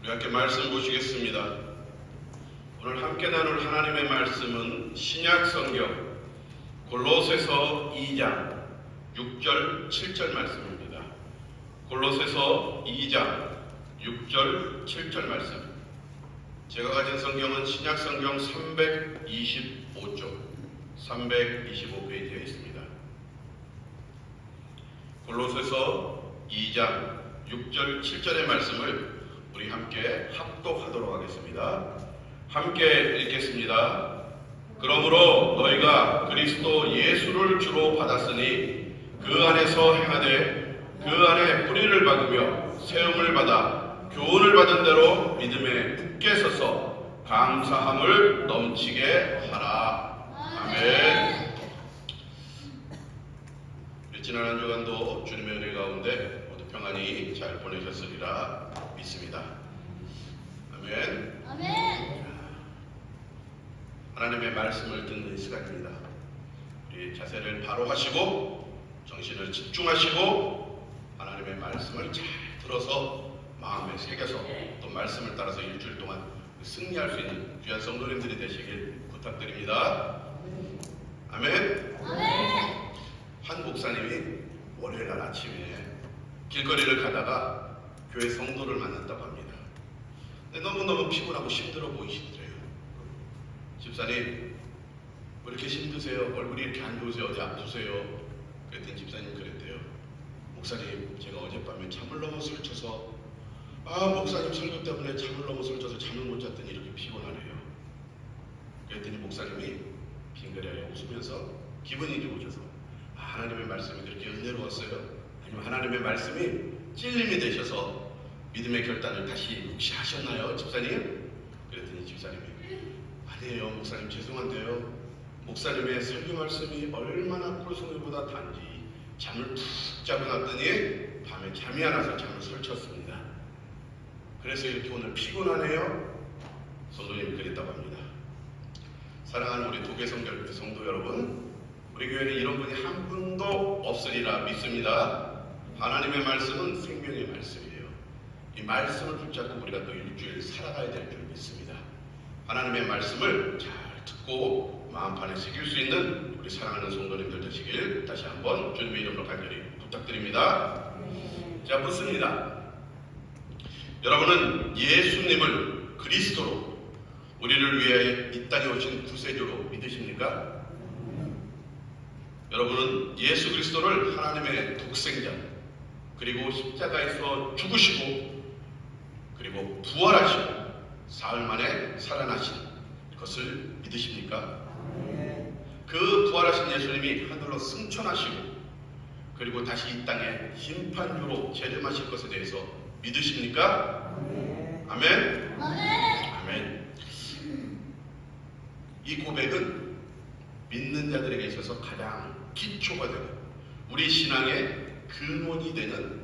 우리 함께 말씀 보시겠습니다. 오늘 함께 나눌 하나님의 말씀은 신약 성경 골로새서 2장 6절 7절 말씀입니다. 골로새서 2장 6절 7절 말씀. 제가 가진 성경은 신약 성경 325쪽 325페이지에 있습니다. 골로새서 2장 6절 7절의 말씀을 우리 함께 합독하도록 하겠습니다. 함께 읽겠습니다. 그러므로 너희가 그리스도 예수를 주로 받았으니 그 안에서 행하되 그 안에 뿌리를 박으며 세움을 받아 교훈을 받은 대로 믿음에 굳게 서서 감사함을 넘치게 하라. 아멘. 지난 한 주간도 주님의 은혜 가운데 모두 평안히 잘 보내셨으리라 믿습니다. 아멘. 아멘. 하나님의 말씀을 듣는 시간입니다. 우리 자세를 바로 하시고 정신을 집중하시고 하나님의 말씀을 잘 들어서 마음에 새겨서 또 말씀을 따라서 일주일 동안 승리할 수 있는 귀한 성도님들이 되시길 부탁드립니다. 아멘. 아멘. 한 목사님이 월요일 날 아침에 길거리를 가다가 교회 성도를 만났다고 합니다. 근데 너무너무 피곤하고 힘들어 보이시더래요. 집사님, 왜 이렇게 힘드세요? 얼굴이 이렇게 안 좋으세요? 어디 아프세요? 그랬더니 집사님 그랬대요. 목사님, 제가 어젯밤에 잠을 너무 설쳐서 목사님 설교 때문에 잠을 너무 설쳐서 잠을 못 잤더니 이렇게 피곤하네요. 그랬더니 목사님이 빙그레 웃으면서 기분이 좋으셔서 하나님의 말씀이 그렇게 은혜로웠어요? 아니면 하나님의 말씀이 찔림이 되셔서 믿음의 결단을 다시 혹시 하셨나요? 집사님? 그랬더니 집사님이 아니에요 목사님, 죄송한데요, 목사님의 설교 말씀이 얼마나 꿀송이보다 단지 잠을 푹 자고 났더니 밤에 잠이 안 와서 잠을 설쳤습니다. 그래서 이렇게 오늘 피곤하네요. 성도님이 그랬다고 합니다. 사랑하는 우리 도계성결 성도 여러분, 우리 교회는 이런 분이 한 분도 없으리라 믿습니다. 하나님의 말씀은 생명의 말씀이에요. 이 말씀을 붙잡고 우리가 또 일주일 살아가야 될 줄 믿습니다. 하나님의 말씀을 잘 듣고 마음판에 새길 수 있는 우리 사랑하는 성도님들 되시길 다시 한번 주님의 이름으로 간절히 부탁드립니다. 자, 묻습니다. 여러분은 예수님을 그리스도로 우리를 위해 이 땅에 오신 구세주로 믿으십니까? 여러분은 예수 그리스도를 하나님의 독생자, 그리고 십자가에서 죽으시고 그리고 부활하시고 사흘 만에 살아나신 것을 믿으십니까? 그 부활하신 예수님이 하늘로 승천하시고 그리고 다시 이 땅에 심판주로 재림하실 것에 대해서 믿으십니까? 아멘. 아멘. 이 고백은 믿는 자들에게 있어서 가장 기초가 되는, 우리 신앙의 근원이 되는,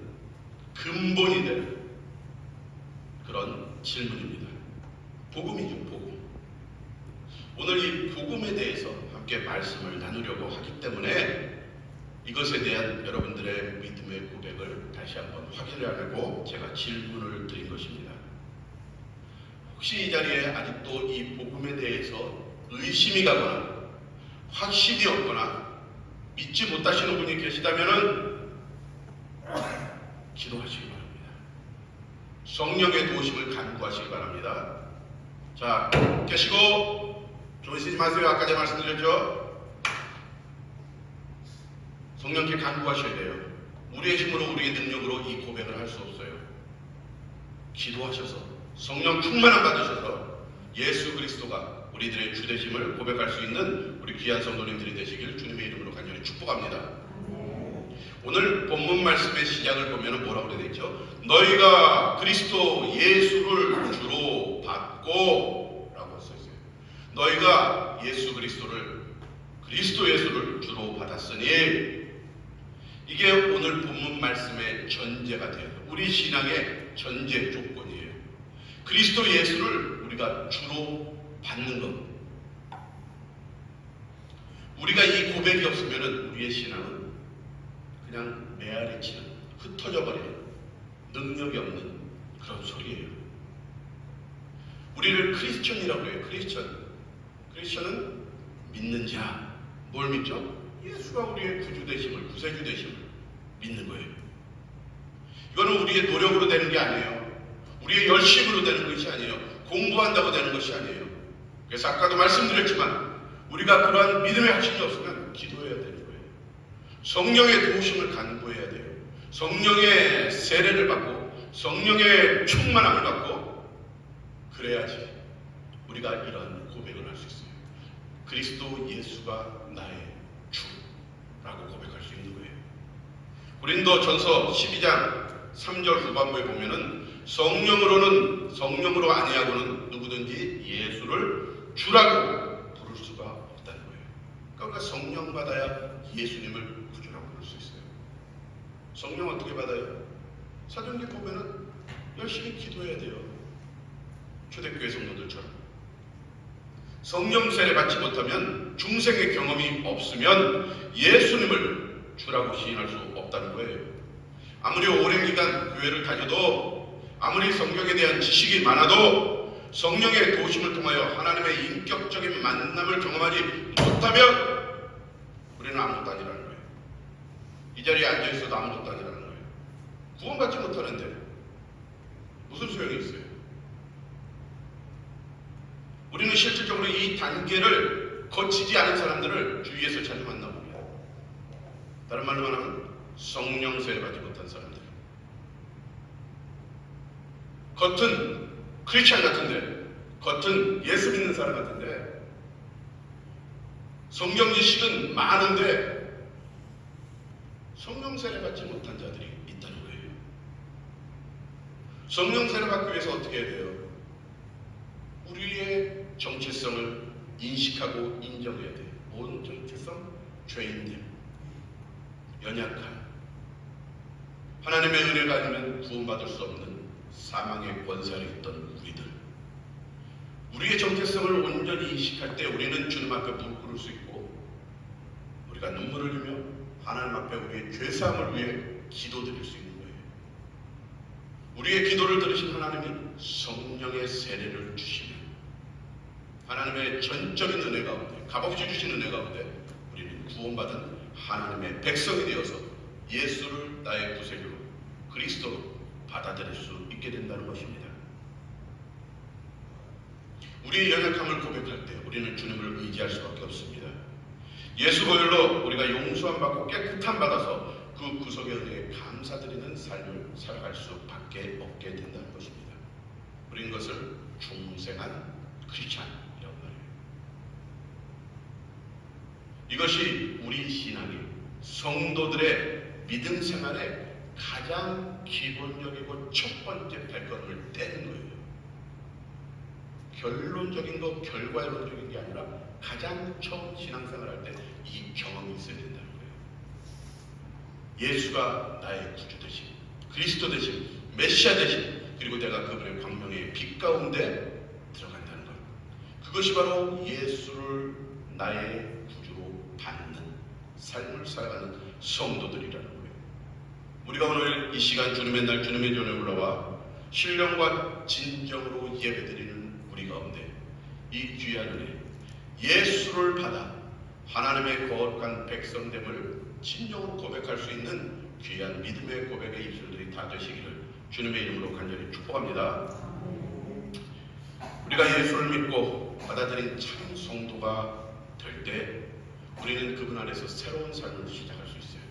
근본이 되는 그런 질문입니다. 복음이죠, 복음. 오늘 이 복음에 대해서 함께 말씀을 나누려고 하기 때문에 이것에 대한 여러분들의 믿음의 고백을 다시 한번 확인하려고 제가 질문을 드린 것입니다. 혹시 이 자리에 아직도 이 복음에 대해서 의심이 가거나 확신이 없거나 믿지 못하시는 분이 계시다면 기도하시기 바랍니다. 성령의 도우심을 간구하시기 바랍니다. 자, 계시고 조이시지 마세요. 아까 제가 말씀드렸죠? 성령께 간구하셔야 돼요. 우리의 힘으로, 우리의 능력으로 이 고백을 할 수 없어요. 기도하셔서 성령 충만함 받으셔서 예수 그리스도가 우리들의 주되심을 고백할 수 있는 우리 귀한 성도님들이 되시길 주님의 이름으로 간절히 축복합니다. 오늘 본문 말씀의 시작을 보면 뭐라고 그래야 되죠? 너희가 그리스도 예수를 주로 받고 라고 써있어요. 너희가 예수 그리스도를, 그리스도 예수를 주로 받았으니, 이게 오늘 본문 말씀의 전제가 돼요. 우리 신앙의 전제 조건이에요. 그리스도 예수를 우리가 주로 받는 것. 우리가 이 고백이 없으면 우리의 신앙은 그냥 메아리 치는, 흩어져 버리는, 능력이 없는 그런 소리예요. 우리를 크리스천이라고 해요. 크리스천은 믿는 자. 뭘 믿죠? 예수가 우리의 구주 되심을, 구세주 되심을 믿는 거예요. 이거는 우리의 노력으로 되는 게 아니에요. 우리의 열심으로 되는 것이 아니에요. 공부한다고 되는 것이 아니에요. 그래서 아까도 말씀드렸지만 우리가 그러한 믿음의 확신이 없으면 기도해야 되는 거예요. 성령의 도우심을 간구해야 돼요. 성령의 세례를 받고 성령의 충만함을 받고 그래야지 우리가 이런 고백을 할 수 있어요. 그리스도 예수가 나의 주라고 고백할 수 있는 거예요. 고린도전서 12장 3절 후반부에 보면은 성령으로 아니하고는 누구든지 예수를 주라고 부를 수가 없다는 거예요. 그러니까 성령 받아야 예수님을 구주라고 부를 수 있어요. 성령 어떻게 받아요? 사도행전 보면은 열심히 기도해야 돼요. 초대교회 성도들처럼. 성령 세례 받지 못하면 중생의 경험이 없으면 예수님을 주라고 시인할 수 없다는 거예요. 아무리 오랜 기간 교회를 다녀도 아무리 성경에 대한 지식이 많아도 성령의 도우심을 통하여 하나님의 인격적인 만남을 경험하지 못하면 우리는 아무것도 아니라는 거예요. 이 자리에 앉아있어도 아무것도 아니라는 거예요. 구원받지 못하는데 무슨 소용이 있어요? 우리는 실질적으로 이 단계를 거치지 않은 사람들을 주위에서 자주 만나봅니다. 다른 말로 말하면 성령 세례 받지 못한 사람들. 겉은 크리스찬 같은데, 겉은 예수 믿는 사람 같은데, 성경 지식은 많은데 성령 세례 받지 못한 자들이 있다는 거예요. 성령 세례 받기 위해서 어떻게 해야 돼요? 우리의 정체성을 인식하고 인정해야 돼요. 뭔 정체성? 죄인됨, 연약함, 하나님의 은혜가 아니면 구원받을 수 없는 사망의 권세에 있던 우리들. 우리의 정체성을 온전히 인식할 때 우리는 주님 앞에 무릎 꿇을 수 있고 우리가 눈물을 흘리며 하나님 앞에 우리의 죄사함을 위해 기도드릴 수 있는 거예요. 우리의 기도를 들으신 하나님이 성령의 세례를 주시면 하나님의 전적인 은혜 가운데, 값없이 주신 은혜 가운데 우리는 구원받은 하나님의 백성이 되어서 예수를 나의 구세주로, 그리스도로 받아들일 수 있게 된다는 것입니다. 우리의 연약함을 고백할 때 우리는 주님을 의지할 수밖에 없습니다. 예수 보혈로 우리가 용서함 받고 깨끗함 받아서 그 구속의 은혜에 감사드리는 삶을 살아갈 수밖에 없게 된다는 것입니다. 우리는 그것을 중생한 크리스찬이라고 말해요. 이것이 우리 신앙이 성도들의 믿음 생활의 가장 기본적이고 첫 번째 발걸음을 떼는 거예요. 결론적인 거, 결과론적인 게 아니라 가장 처음 신앙생활 할 때 이 경험이 있어야 된다는 거예요. 예수가 나의 구주 되심, 그리스도 되심, 메시아 되심, 그리고 내가 그분의 광명의 빛 가운데 들어간다는 것. 그것이 바로 예수를 나의 구주로 받는 삶을 살아가는 성도들이라는 거예요. 우리가 오늘 이 시간 주님의 날, 주님의 전에 올라와 신령과 진정으로 예배드리는 우리 가운데 이 귀한 은혜, 예수를 받아 하나님의 거룩한 백성됨을 진정으로 고백할 수 있는 귀한 믿음의 고백의 입술들이 다 되시기를 주님의 이름으로 간절히 축복합니다. 우리가 예수를 믿고 받아들인 참 성도가 될 때 우리는 그분 안에서 새로운 삶을 시작할 수 있어요.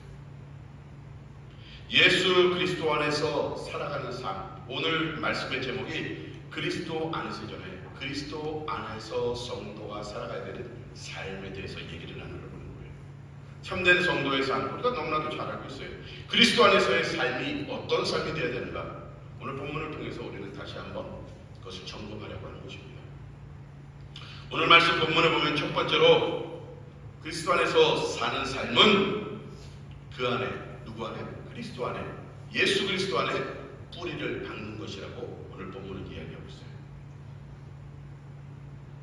예수 그리스도 안에서 살아가는 삶. 오늘 말씀의 제목이 그리스도 안에서잖아요. 그리스도 안에서 성도가 살아가야 되는 삶에 대해서 얘기를 나누려고 하는 거예요. 참된 성도의 삶, 우리가 너무나도 잘 알고 있어요. 그리스도 안에서의 삶이 어떤 삶이 되어야 되는가? 오늘 본문을 통해서 우리는 다시 한번 그것을 점검하려고 하는 것입니다. 오늘 말씀 본문에 보면 첫 번째로 그리스도 안에서 사는 삶은 그 안에, 누구 안에? 그리스도 안에, 예수 그리스도 안에 뿌리를 박는 것이라고 오늘 본문은 이야기하고 있어요.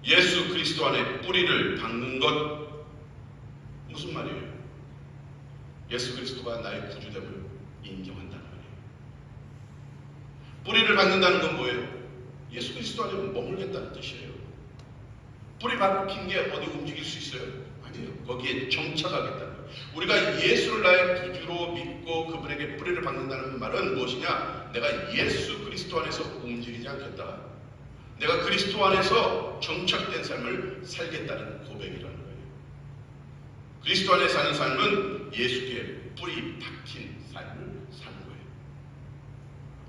예수 그리스도 안에 뿌리를 박는 것, 무슨 말이에요? 예수 그리스도가 나의 구주됨을 인정한다는 말이에요. 뿌리를 박는다는 건 뭐예요? 예수 그리스도 안에 머물겠다는 뜻이에요. 뿌리 박힌 게 어디 움직일 수 있어요? 아니에요. 거기에 정착하겠다는 거예요. 우리가 예수를 나의 구주로 믿고 그분에게 뿌리를 박는다는 말은 무엇이냐? 내가 예수 그리스도 안에서 움직이지 않겠다. 내가 그리스도 안에서 정착된 삶을 살겠다는 고백이라는 거예요. 그리스도 안에 사는 삶은 예수께 뿌리 박힌 삶을 사는 거예요.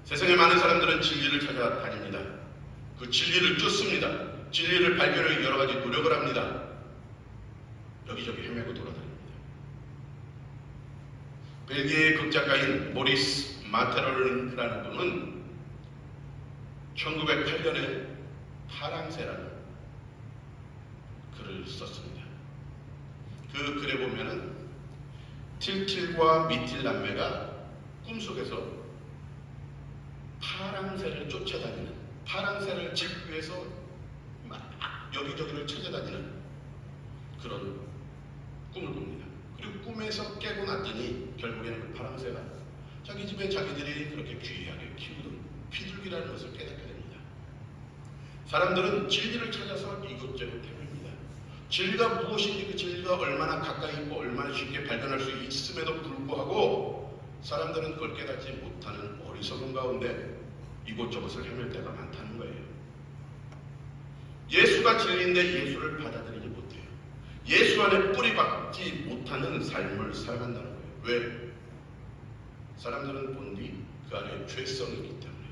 세상에 많은 사람들은 진리를 찾아다닙니다. 그 진리를 쫓습니다. 진리를 발견하기 여러 가지 노력을 합니다. 여기저기 헤매고 돌아다닙니다. 벨기에 극작가인 모리스 마테롤링크라는 분은 1908년에 파랑새라는 글을 썼습니다. 그 글에 보면은 틸틸과 미틸 남매가 꿈속에서 파랑새를 쫓아다니는, 파랑새를 잡기 위해서 막 여기저기를 찾아다니는 그런 꿈을 꿉니다. 그리고 꿈에서 깨고 났더니 결국에는 그 파랑새가 자기 집에 자기들이 그렇게 귀하게 키우던 비둘기라는 것을 깨닫게 됩니다. 사람들은 진리를 찾아서 이것저것 헤맵니다. 진리가 무엇인지, 그 진리가 얼마나 가까이 있고 얼마나 쉽게 발견할 수 있음에도 불구하고 사람들은 그걸 깨닫지 못하는 어리석은 가운데 이곳저곳을 헤맬 때가 많다는 거예요. 예수가 진리인데 예수를 받아들이지 못해요. 예수 안에 뿌리 박지 못하는 삶을 살아간다는 거예요. 왜? 사람들은 본디 그 안에 죄성이 있기 때문에,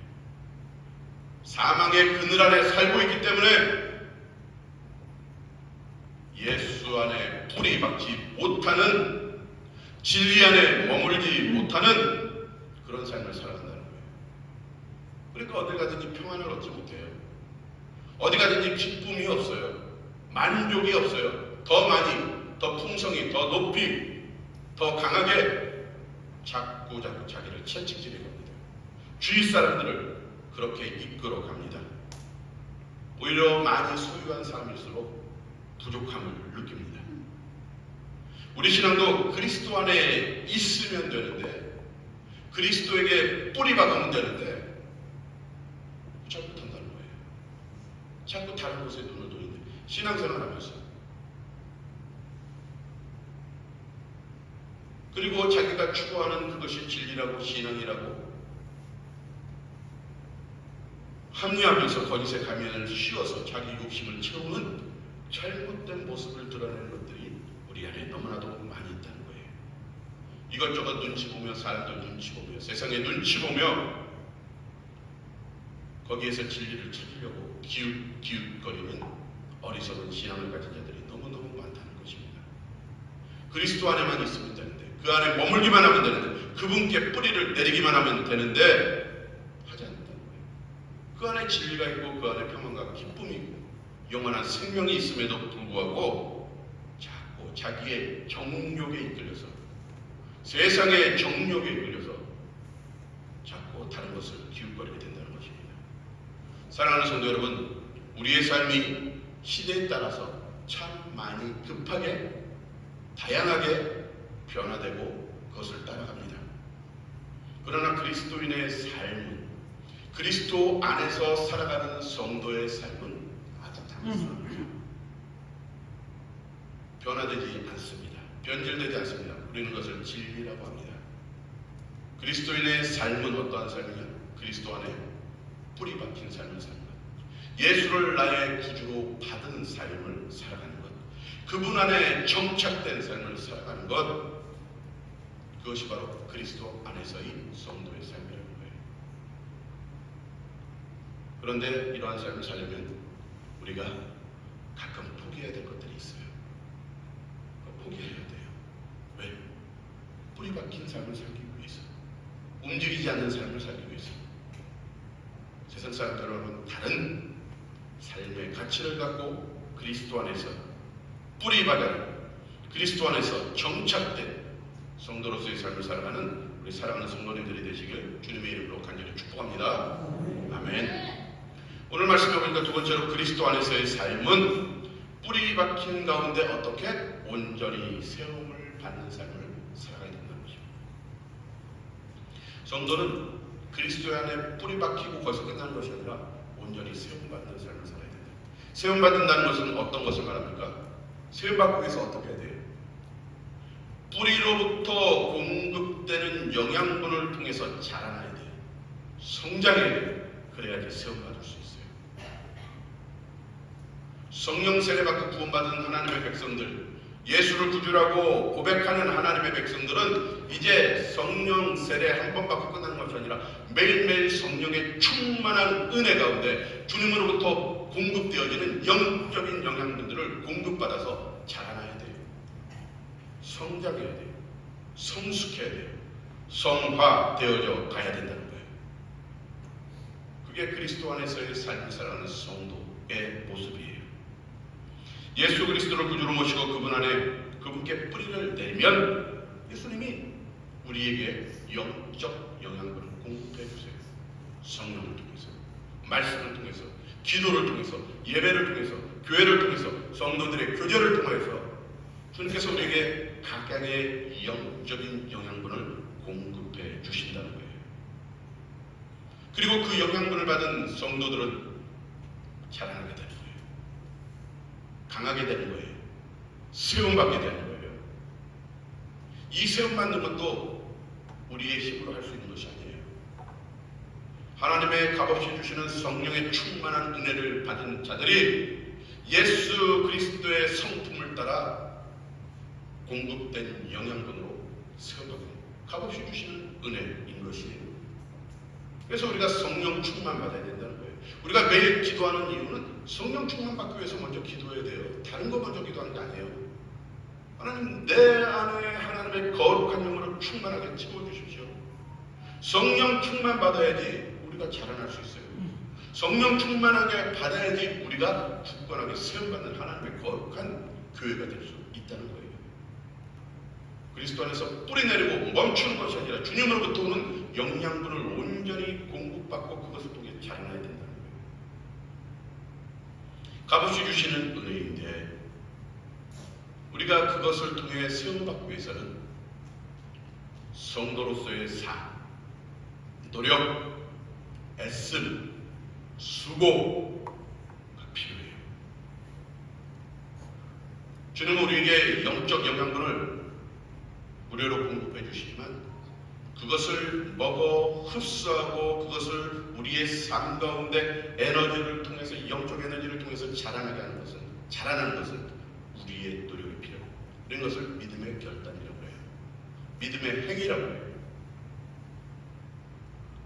사망의 그늘 안에 살고 있기 때문에 예수 안에 뿌리 박지 못하는, 진리 안에 머물지 못하는 그런 삶을 살아간다는 거예요. 그러니까 어딜 가든지 평안을 얻지 못해요. 어디 가든지 기쁨이 없어요. 만족이 없어요. 더 많이, 더 풍성히, 더 높이, 더 강하게 자꾸 자기를 채찍질해 갑니다. 주위 사람들을 그렇게 이끌어 갑니다. 오히려 많이 소유한 사람일수록 부족함을 느낍니다. 우리 신앙도 그리스도 안에 있으면 되는데, 그리스도에게 뿌리 박으면 되는데 자꾸 못한다는 거예요. 자꾸 다른 곳에 눈을 돌리는데, 신앙생활 하면서, 그리고 자기가 추구하는 그것이 진리라고 신앙이라고 합리하면서 거짓의 가면을 씌워서 자기 욕심을 채우는 잘못된 모습을 드러내는 것들이 우리 안에 너무나도 많이 있다는 거예요. 이것저것 눈치 보며, 사람들 눈치 보며, 세상에 눈치 보며 거기에서 진리를 찾으려고 기웃거리는 어리석은 신앙을 가진 자들이 너무너무 많다는 것입니다. 그리스도 안에만 있으면 되는데, 그 안에 머물기만 하면 되는데, 그분께 뿌리를 내리기만 하면 되는데 하지 않는다는 거예요. 그 안에 진리가 있고 그 안에 평안과 기쁨이 있고 영원한 생명이 있음에도 불구하고 자꾸 자기의 정욕에 이끌려서, 세상의 정욕에 이끌려서 자꾸 다른 것을 기웃거리게 된다는 것입니다. 사랑하는 성도 여러분, 우리의 삶이 시대에 따라서 참 많이 급하게 다양하게 변화되고 그것을 따라갑니다. 그러나 그리스도인의 삶은, 그리스도 안에서 살아가는 성도의 삶은 아주 단순합니다. 변화되지 않습니다. 변질되지 않습니다. 우리는 그것을 진리라고 합니다. 그리스도인의 삶은 어떠한 삶이냐? 그리스도 안에 뿌리 박힌 삶을 사는 것, 예수를 나의 구주로 받은 삶을 살아가는 것, 그분 안에 정착된 삶을 살아가는 것, 그것이 바로 그리스도 안에서의 성도의 삶이라는 거예요. 그런데 이러한 삶을 살려면 우리가 가끔 포기해야 될 것들이 있어요. 포기해야 돼요. 왜? 뿌리 박힌 삶을 살기 위해서, 움직이지 않는 삶을 살기 위해서. 세상 사람들은 다른 삶의 가치를 갖고 그리스도 안에서 뿌리 박은, 그리스도 안에서 정착된 성도로서의 삶을 살아가는 우리 사랑하는 성도님들이 되시길 주님의 이름으로 간절히 축복합니다. 아멘. 오늘 말씀해 보니까 두 번째로 그리스도 안에서의 삶은 뿌리 박힌 가운데 어떻게 온전히 세움을 받는 삶을 살아가야 된다는 것입니다. 성도는 그리스도 안에 뿌리 박히고 거기서 끝나는 것이 아니라 온전히 세움받는 삶을 살아야 된다. 세움받는다는 것은 어떤 것을 말합니까? 세움받기 위해서 어떻게 해야 돼요? 뿌리로부터 공급되는 영양분을 통해서 자라나야 돼요. 성장해야 돼요. 그래야지 세움받을 수 있어요. 성령 세례받고 구원받은 하나님의 백성들, 예수를 구주라고 고백하는 하나님의 백성들은 이제 성령 세례 한 번 받고 끝나는 것이 아니라 매일매일 성령의 충만한 은혜 가운데 주님으로부터 공급되어지는 영적인 영양분들을 공급받아서 자라나야 돼요. 성장해야 돼요. 성숙해야 돼요. 성화되어져 가야 된다는 거예요. 그게 그리스도 안에서의 삶을 살아가는 성도의 모습이에요. 예수 그리스도를 구주로 모시고 그분 안에 그분께 뿌리를 내리면 예수님이 우리에게 영적 영양분을 공급해 주세요. 성령을 통해서, 말씀을 통해서, 기도를 통해서, 예배를 통해서, 교회를 통해서, 성도들의 교제를 통해서 주님께서 우리에게 각각의 영적인 영양분을 공급해 주신다는 거예요. 그리고 그 영양분을 받은 성도들은 자라나게 되는 거예요. 강하게 되는 거예요. 세움받게 되는 거예요. 이 세움받는 것도 우리의 힘으로 할 수 있는 것이 아니에요. 하나님의 값없이 주시는 성령의 충만한 은혜를 받은 자들이 예수 그리스도의 성품을 따라 공급된 영양분으로 세워받는 값없이 주시는 은혜인 것이에요. 그래서 우리가 성령 충만 받아야 된다는 거예요. 우리가 매일 기도하는 이유는 성령 충만 받기 위해서 먼저 기도해야 돼요. 다른 거 먼저 기도하는 게 아니에요. 하나님, 내 안에 하나님의 거룩한 영으로 충만하게 채워주십시오. 성령 충만 받아야지 우리가 자라날 수 있어요. 성령 충만하게 받아야지 우리가 굳건하게 세움받는 하나님의 거룩한 교회가 될 수 있다는 거예요. 그리스도 안에서 뿌리 내리고 멈추는 것이 아니라 주님으로부터 오는 영양분을 온전히 공급받고 그것을 통해 자라나야 된다는 거예요. 값없이 주시는 은혜인데 우리가 그것을 통해 세움받기 위해서는 성도로서의 삶, 노력, 애씀, 수고가 필요해요. 주님은 우리에게 영적 영양분을 무료로 공급해 주시지만 그것을 먹어 흡수하고 그것을 우리의 삶 가운데 에너지를 통해서 영적 에너지를 통해서 자라나는 것은 우리의 노력이 필요해요. 이런 것을 믿음의 결단이라고 해요. 믿음의 행위라고 해요.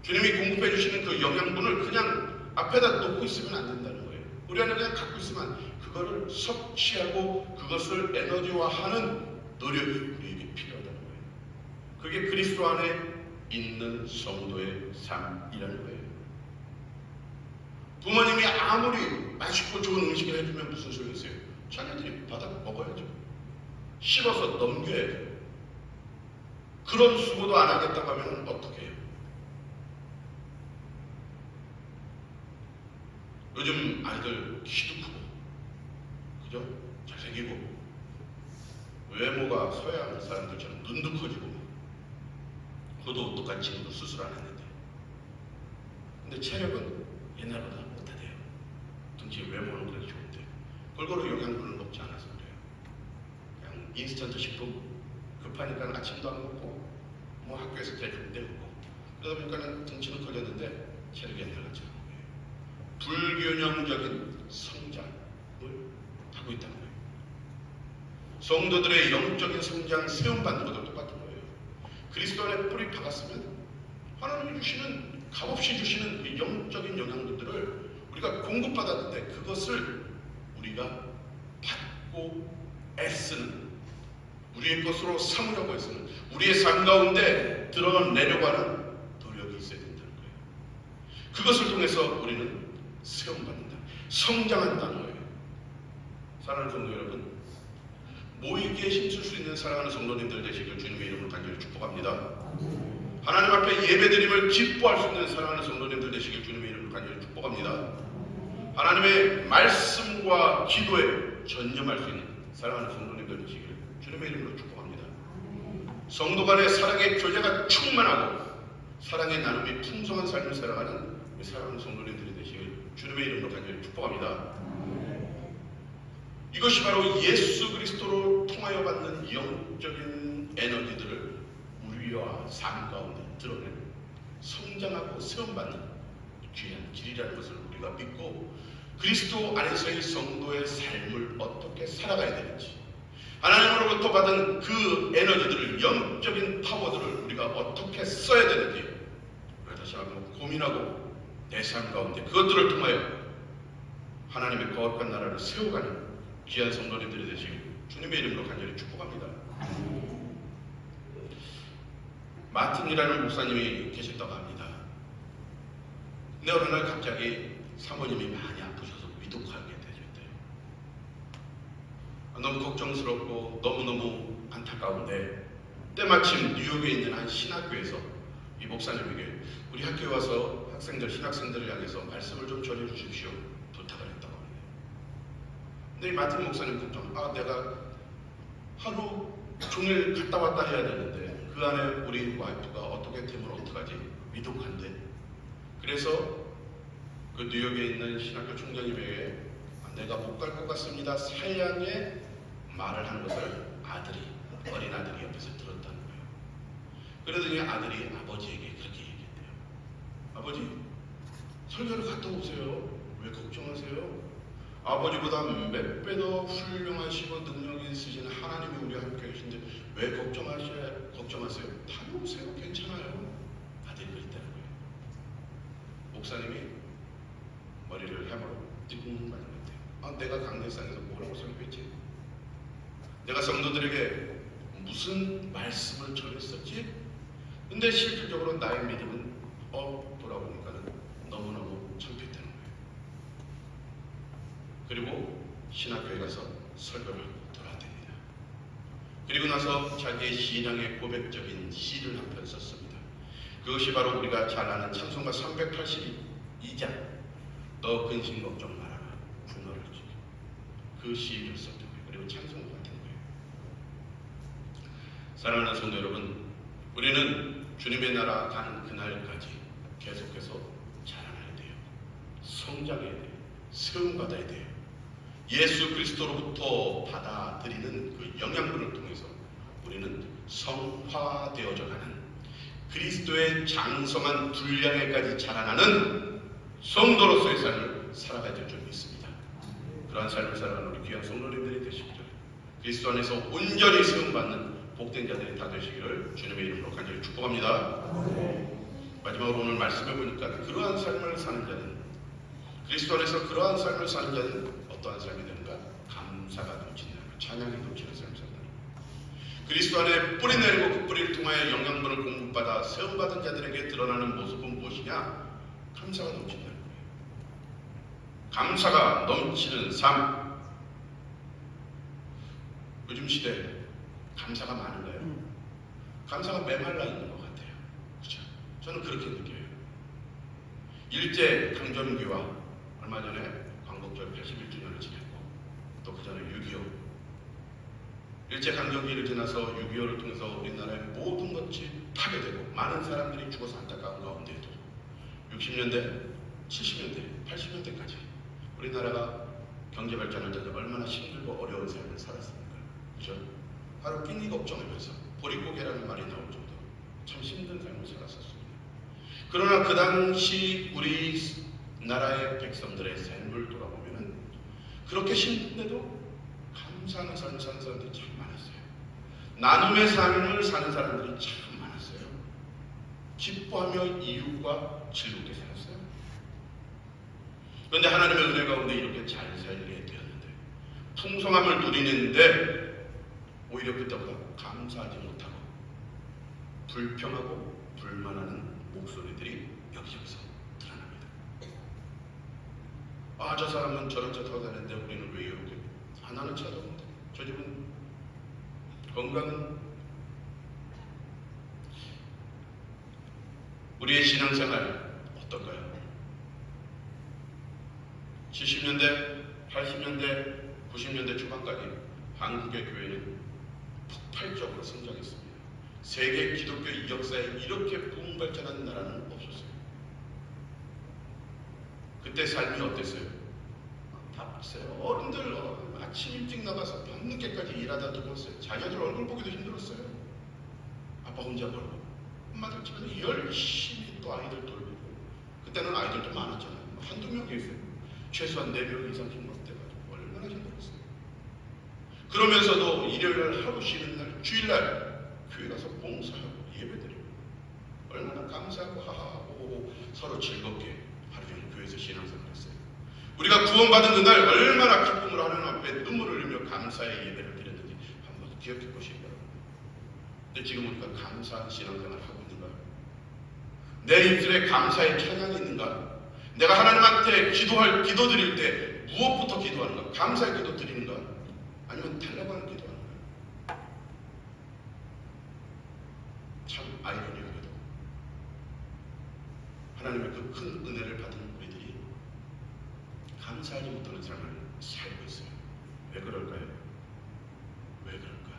주님이 공급해 주시는 그 영양분을 그냥 앞에다 놓고 있으면 안 된다는 거예요. 우리 안에 그냥 갖고 있으면 그거를 섭취하고 그것을 에너지화하는 노력이 우리에게 필요하다는 거예요. 그게 그리스도 안에 있는 성도의 삶이라는 거예요. 부모님이 아무리 맛있고 좋은 음식을 해주면 무슨 소용이 있어요? 자녀들이 받아 먹어야죠. 씹어서 넘겨야죠. 그런 수고도 안 하겠다고 하면 어떻게 해요? 요즘 아이들 키도 크고, 그죠? 잘생기고, 외모가 서양 사람들처럼 눈도 커지고, 그도 똑같이 지금도 수술 안 했는데. 근데 체력은 옛날보다 못하대요. 덩치 외모는 그래도 좋은데. 골고루 영양분을 먹지 않아서 그래요. 그냥 인스턴트 식품, 급하니까 아침도 안 먹고, 뭐 학교에서 대주는데 먹고. 그러다 보니까 덩치는 커졌는데 체력이 안 들어갔죠. 불균형적인 성장을 하고 있다는 거예요. 성도들의 영적인 성장, 세움받는 것도 똑같은 거예요. 그리스도 안에 뿌리 박았으면 하나님이 주시는, 값없이 주시는 그 영적인 영양분들을 우리가 공급받았는데 그것을 우리가 받고 애쓰는, 우리의 것으로 삼으려고 애쓰는, 우리의 삶 가운데 드러내려고 하는 노력이 있어야 된다는 거예요. 그것을 통해서 우리는 세움받는다, 성장한다는 거예요. 사랑하는 성도 여러분, 모이기에 힘쓸 수 있는 사랑하는 성도님들 되시길 주님의 이름으로 간절히 축복합니다. 하나님 앞에 예배드림을 기뻐할 수 있는 사랑하는 성도님들 되시길 주님의 이름으로 간절히 축복합니다. 하나님의 말씀과 기도에 전념할 수 있는 사랑하는 성도님들 되시길 주님의 이름으로 축복합니다. 성도 간의 사랑의 교제가 충만하고 사랑의 나눔이 풍성한 삶을 살아가는 사랑하는 성도님들이 되시길 주님 주님의 이름으로 간절히 축복합니다. 이것이 바로 예수 그리스도로 통하여 받는 영적인 에너지들을 우리와 삶 가운데 드러내는 성장하고 세움받는 귀한 길이라는 것을 우리가 믿고 그리스도 안에서의 성도의 삶을 어떻게 살아가야 되는지, 하나님으로부터 받은 그 에너지들을, 영적인 파워들을 우리가 어떻게 써야 되는지 우리가 다시 한번 고민하고 내 삶 가운데 그것들을 통하여 하나님의 거룩한 나라를 세워가는 귀한 성도님들이 되시길 주님의 이름으로 간절히 축복합니다. 마틴이라는 목사님이 계셨다고 합니다. 근데 어느 날 갑자기 사모님이 많이 아프셔서 위독하게 되셨대요. 너무 걱정스럽고 너무너무 안타까운데 때마침 뉴욕에 있는 한 신학교에서 이 목사님에게 우리 학교에 와서 학생들, 신학생들을 향해서 말씀을 좀 전해 주십시오 부탁을 했다고 합니다. 근데 이 마틴 목사님 걱정, 내가 하루 종일 갔다 왔다 해야 되는데 그 안에 우리 와이프가 어떻게 되면 어떡하지? 위독한데. 그래서 그 뉴욕에 있는 신학교 총장님에게 내가 못 갈 것 같습니다 사양의 말을 하는 것을 어린 아들이 옆에서 들었다는 거예요. 그러더니 아들이 아버지에게 그렇게 얘기했대요. 아버지, 설교를 갔다 오세요. 왜 걱정하세요? 아버지보다 몇 배 더 훌륭하시고 능력이 있으신 하나님이 우리와 함께 계신데 왜 걱정하세요? 다녀오세요. 괜찮아요. 아들이 그랬다는 거예요. 목사님이 머리를 해머로 뜨끔하는 것 같아요. 내가 강대상에서 뭐라고 설교했지? 내가 성도들에게 무슨 말씀을 전했었지? 근데 실질적으로 나의 믿음은 돌아보니까는 너무너무 창피했다는 거예요. 그리고 신학교에 가서 설교를 하고 돌아왔답니다. 그리고 나서 자기의 신앙의 고백적인 시를 한 편 썼습니다. 그것이 바로 우리가 잘 아는 찬송가 382장 너 근심 걱정 말아라 분노를 주기, 그 시를 썼던 거예요. 그리고 찬송가 같은 거예요. 사랑하는 성도 여러분, 우리는 주님의 나라 가는 그날까지 계속해서 자라나야 돼요. 성장해야 돼요. 세움받아야 돼요. 예수 그리스도로부터 받아들이는 그 영양분을 통해서 우리는 성화되어져 가는 그리스도의 장성한 분량에까지 자라나는 성도로서의 삶을 살아가야 될 줄 믿습니다. 그러한 삶을 살아가는 우리 귀한 성도님들이 되시기를, 그리스도 안에서 온전히 세움받는 복된 자들이 다 되시기를 주님의 이름으로 간절히 축복합니다. 마지막으로 오늘 말씀해 보니까 그러한 삶을 사는 자는, 그리스도 안에서 그러한 삶을 사는 자는 어떠한 삶이 되는가? 감사가 넘치는, 찬양이 넘치는 삶을 산다. 그리스도 안에 뿌리 내리고 그 뿌리를 통하여 영양분을 공급받아 세움받은 자들에게 드러나는 모습은 무엇이냐? 감사가 넘친다는 거예요. 감사가 넘치는 삶. 요즘 시대 감사가 많은가요? 감사가 메말라 있는 것 같아요. 그렇죠? 저는 그렇게 느껴요. 일제 강점기와 얼마 전에 광복절 81주년을 지냈고, 또 그 전에 6.25 일제 강점기를 지나서 6.25를 통해서 우리나라의 모든 것이 파괴되고 많은 사람들이 죽어서 안타까운 가운데에도 60년대, 70년대, 80년대까지 우리나라가 경제 발전할 때 얼마나 힘들고 어려운 삶을 살았습니까? 그렇죠? 하루 끼니 걱정하면서 보릿고개라는 말이 나올 정도로 참 힘든 삶을 살았었습니다. 그러나 그 당시 우리나라의 백성들의 삶을 돌아보면 그렇게 힘든데도 감사하는 삶을 사는 사람들이 참 많았어요. 나눔의 삶을 사는 사람들이 참 많았어요. 기뻐하며 이웃과 즐겁게 살았어요. 그런데 하나님의 은혜 가운데 이렇게 잘 살게 되었는데, 풍성함을 누리는데 오히려 그때보다 감사하지 못하고 불평하고 불만하는 목소리들이 여기저기서 드러납니다. 저 사람은 저런 차 타고 다니는데 우리는 왜 이렇게? 나는 차 좋은데 저 집은 건강은. 우리의 신앙생활 어떨까요? 70년대, 80년대, 90년대 초반까지 한국의 교회는 폭발적으로 성장했습니다. 세계 기독교 역사에 이렇게 부흥 발전한 나라는 없었어요. 그때 삶이 어땠어요? 바빴어요. 어른들 아침 일찍 나가서 밤늦게까지 일하다 죽었어요. 자녀들 얼굴 보기도 힘들었어요. 아빠 혼자 벌고 엄마들 집에서 열심히 또 아이들 돌보고, 그때는 아이들도 많았잖아요. 한두 명이 있어요. 최소한 4명 이상씩 먹대가지고 얼마나 힘들었어요. 그러면서도 일요일날 하루 쉬는 날, 주일날 교회 가서 봉사하고 예배드리고 얼마나 감사하고 하하하고 서로 즐겁게 하루 종일 교회에서 신앙생활 했어요. 우리가 구원받은 그날 얼마나 기쁨으로 하나님 앞에 눈물을 흘리며 감사의 예배를 드렸는지 한번 기억해 보시기 바랍니다. 근데 지금 우리가 감사한 신앙생활을 하고 있는가요? 내 입술에 감사의 찬양이 있는가? 내가 하나님한테 기도 드릴 때 무엇부터 기도하는가? 감사의 기도 드리는가? 아니면 달라고 하는 기도하는가? 참 아이러니하게도 하나님의 그 큰 은혜를 받은 우리들이 감사하지 못하는 삶을 살고 있어요. 왜 그럴까요? 왜 그럴까?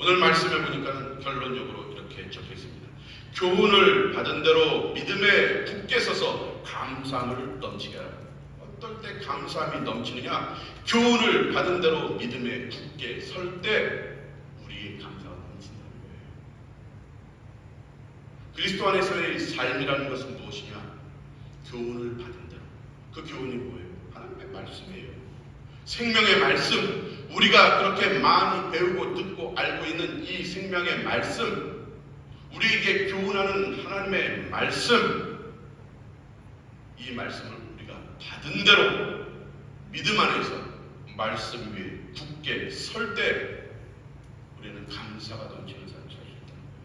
오늘 말씀해 보니까 결론적으로 이렇게 적혀 있습니다. 교훈을 받은 대로 믿음에 굳게 서서 감사함을 넘치게 하라. 어떨 때 감사함이 넘치느냐? 교훈을 받은 대로 믿음에 굳게 설 때 우리의 감사가 넘친다는 거예요. 그리스도 안에서의 삶이라는 것은 무엇이냐? 교훈을 받은 대로. 그 교훈이 뭐예요? 하나님의 말씀이에요. 생명의 말씀, 우리가 그렇게 많이 배우고 듣고 알고 있는 이 생명의 말씀, 우리에게 교훈하는 하나님의 말씀, 이 말씀을 우리가 받은 대로 믿음 안에서 말씀 위에 굳게 설 때 우리는 감사가 넘치는 삶을 살 수 있다는 거예요.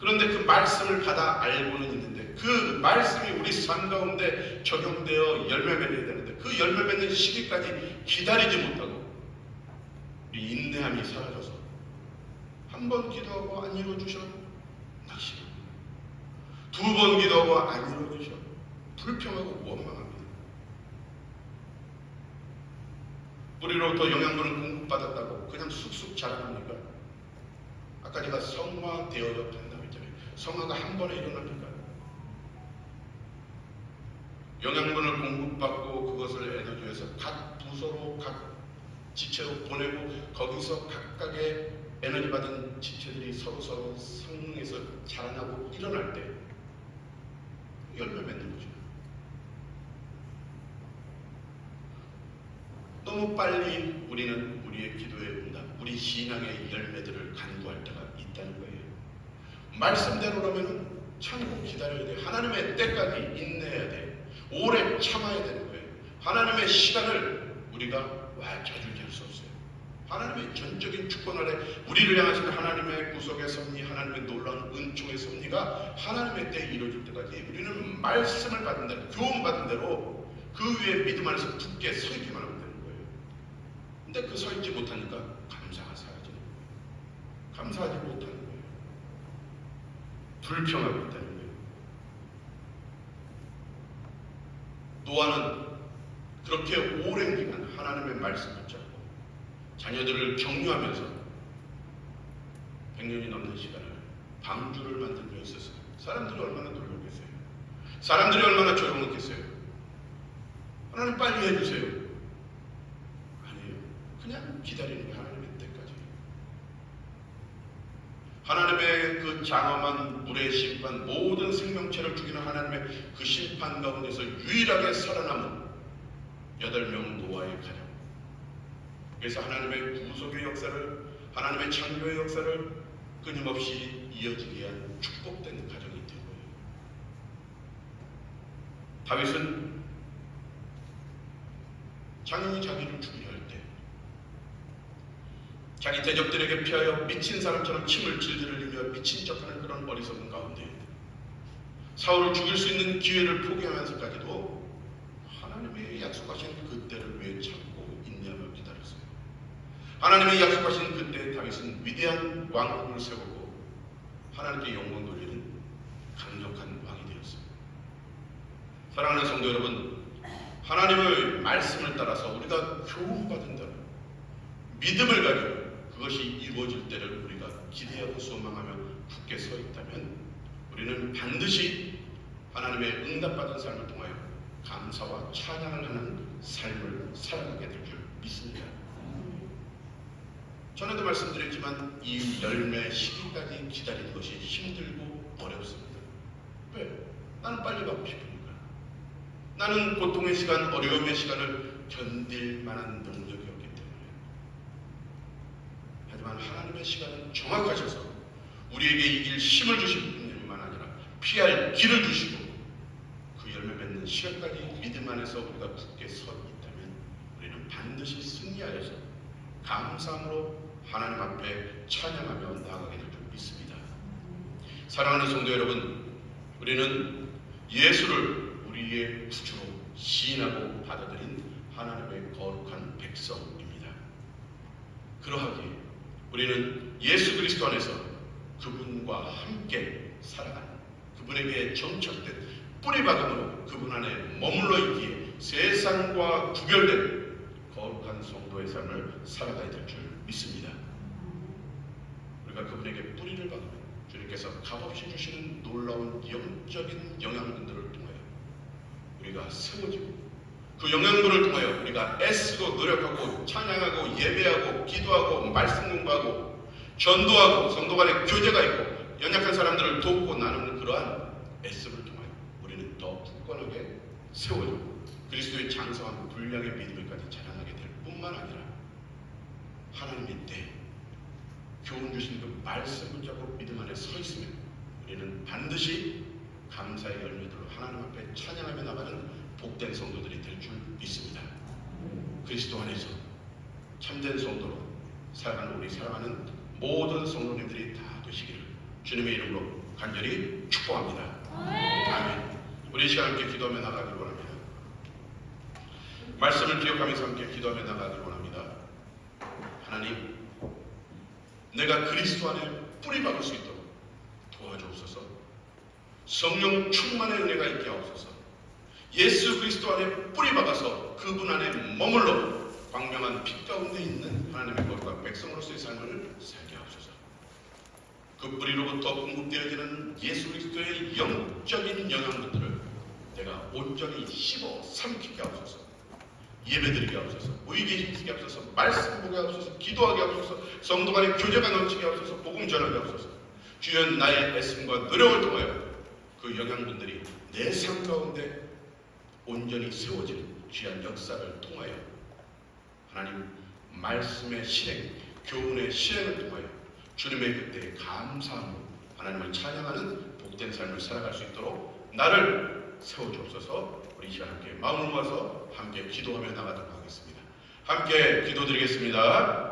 그런데 그 말씀을 받아 알고는 있는데 그 말씀이 우리 삶 가운데 적용되어 열매 맺어야 되는데 그 열매 맺는 시기까지 기다리지 못하고 우리 인내함이 사라져서 한 번 기도하고 안 이루어주셔 낙심합니다. 2번 기도하고 안 이루어주셔 불평하고 원망합니다. 우리로부터 영양분을 공급받았다고 그냥 쑥쑥 자라납니까? 아까 제가 성화되어야 된다고 했잖아요. 성화가 한 번에 일어납니까? 영양분을 공급받고 그것을 에너지에서 각 부서로 각 지체로 보내고 거기서 각각의 에너지 받은 지체들이 서로 성능에서 자라나고 일어날 때 열매 맺는 거죠. 너무 빨리 우리는 우리의 기도의 응답, 우리 신앙의 열매들을 간구할 때가 있다는 거예요. 말씀대로라면 참고 기다려야 돼. 하나님의 때까지 인내해야 돼. 오래 참아야 되는 거예요. 하나님의 시간을 우리가 좌절케 할 수 없어요. 하나님의 전적인 주권 아래 우리를 향하신 하나님의 구속의 섭리, 하나님의 놀라운 은총의 섭리가 하나님의 때에 이루어질 때까지 우리는 말씀을 받은 대로, 교훈 받은 대로 그 위에 믿음 안에서 굳게 서 있기만 하면 되는 거예요. 근데 그 서 있지 못하니까 감사가 사라지는 거예요. 감사하지 못하는 거예요. 불평하고 있다는 거예요. 노아는 그렇게 오랜 기간 하나님의 말씀 붙잡고 자녀들을 격려하면서 100년이 넘는 시간을 방주를 만들고 있었어요. 사람들이 얼마나 놀랐겠어요? 사람들이 얼마나 조용했겠어요? 하나님 빨리 해주세요. 아니에요. 그냥 기다리는 게 하나님의 때까지. 하나님의 그 장엄한 물의 심판, 모든 생명체를 죽이는 하나님의 그 심판 가운데서 유일하게 살아남은 8명 노아의 가정. 그래서 하나님의 구속의 역사를, 하나님의 창조의 역사를 끊임없이 이어지게 한 축복된 가정이 된 거예요. 다윗은 장인이 자기를 죽이려 할 때 자기 대적들에게 피하여 미친 사람처럼 침을 질질 흘리며 미친 척하는 그런 어리석은 가운데 사울을 죽일 수 있는 기회를 포기하면서까지도 하나님의 약속하신 그때를 위해 참고 인내하며 기다렸어요. 하나님의 약속하신 그때 다윗은 위대한 왕국을 세우고 하나님께 영광 돌리는 강력한 왕이 되었어요. 사랑하는 성도 여러분, 하나님의 말씀을 따라서 우리가 교훈받은 대로 믿음을 가지고 그것이 이루어질 때를 우리가 기대하고 소망하며 굳게 서 있다면 우리는 반드시 하나님의 응답받은 삶을 통하여 감사와 찬양을 하는 삶을 살아가게 될 줄 믿습니다. 전에도 말씀드렸지만 이 열매 시기까지 기다리는 것이 힘들고 어렵습니다. 왜? 나는 빨리 가고 싶으니까. 나는 고통의 시간, 어려움의 시간을 견딜 만한 능력이 없기 때문에. 하지만 하나님의 시간은 정확하셔서 우리에게 이길 힘을 주실 뿐만 아니라 피할 길을 주시고 그 열매 맺는 시간까지 믿음 안에서 우리가 굳게 서 있다면 우리는 반드시 승리하여서 감사함으로 하나님 앞에 찬양하며 나아가게 될 줄 믿습니다. 사랑하는 성도 여러분, 우리는 예수를 우리의 구주로 시인하고 받아들인 하나님의 거룩한 백성입니다. 그러하기에 우리는 예수 그리스도 안에서 그분과 함께 살아가는, 그분에게 정착된 뿌리박음으로 그분 안에 머물러 있기에 세상과 구별된 거룩한 성도의 삶을 살아가야 될 줄 믿습니다. 우리가 그분에게 뿌리를 박으면 주님께서 값없이 주시는 놀라운 영적인 영향분들을 통하여 우리가 세워지고 그 영향분을 통하여 우리가 애쓰고 노력하고 찬양하고 예배하고 기도하고 말씀 공부하고 전도하고 성도 간의 교제가 있고 연약한 사람들을 돕고 나누는 그러한 애씀을 통하여 우리는 더 굳건하게 세워지고 그리스도의 장성한 분량의 믿음을까지 자랑하게 될 뿐만 아니라 하나님의 때 교훈 주신 그 말씀 붙잡고 믿음 안에 서 있으면 우리는 반드시 감사의 열매들로 하나님 앞에 찬양하며 나가는 복된 성도들이 될 줄 믿습니다. 그리스도 안에서 참된 성도로 살아가는 우리 사랑하는 모든 성도님들이 다 되시기를 주님의 이름으로 간절히 축복합니다. 아멘. 우리 이 시간 함께 기도하며 나가기를 원합니다. 말씀을 기억하면서 함께 기도하며 나가기를 원합니다. 하나님, 내가 그리스도 안에 뿌리 박을 수 있도록 도와주옵소서. 성령 충만의 은혜가 있게 하옵소서. 예수 그리스도 안에 뿌리 박아서 그분 안에 머물러 광명한 빛 가운데 있는 하나님의 거룩한 백성으로서의 삶을 살게 하옵소서. 그 뿌리로부터 공급되어지는 예수 그리스도의 영적인 영향분들을 내가 온전히 씹어 삼키게 하옵소서. 예배드리게 하옵소서. 모이게 힘쓰게 하옵소서. 말씀 보게 하옵소서. 기도하게 하옵소서. 성도 간의 교제가 넘치게 하옵소서. 복음 전하게 하옵소서. 주연 나의 애씀과 노력을 통하여 그 영향분들이 내 삶 가운데 온전히 세워지는 귀한 역사를 통하여 하나님 말씀의 실행, 교훈의 실행을 통하여 주님의 그때의 감사함으로 하나님을 찬양하는 복된 삶을 살아갈 수 있도록 나를 세워주옵소서. 우리 이 시간 함께 마음을 모아서 함께 기도하며 나가도록 하겠습니다. 함께 기도드리겠습니다.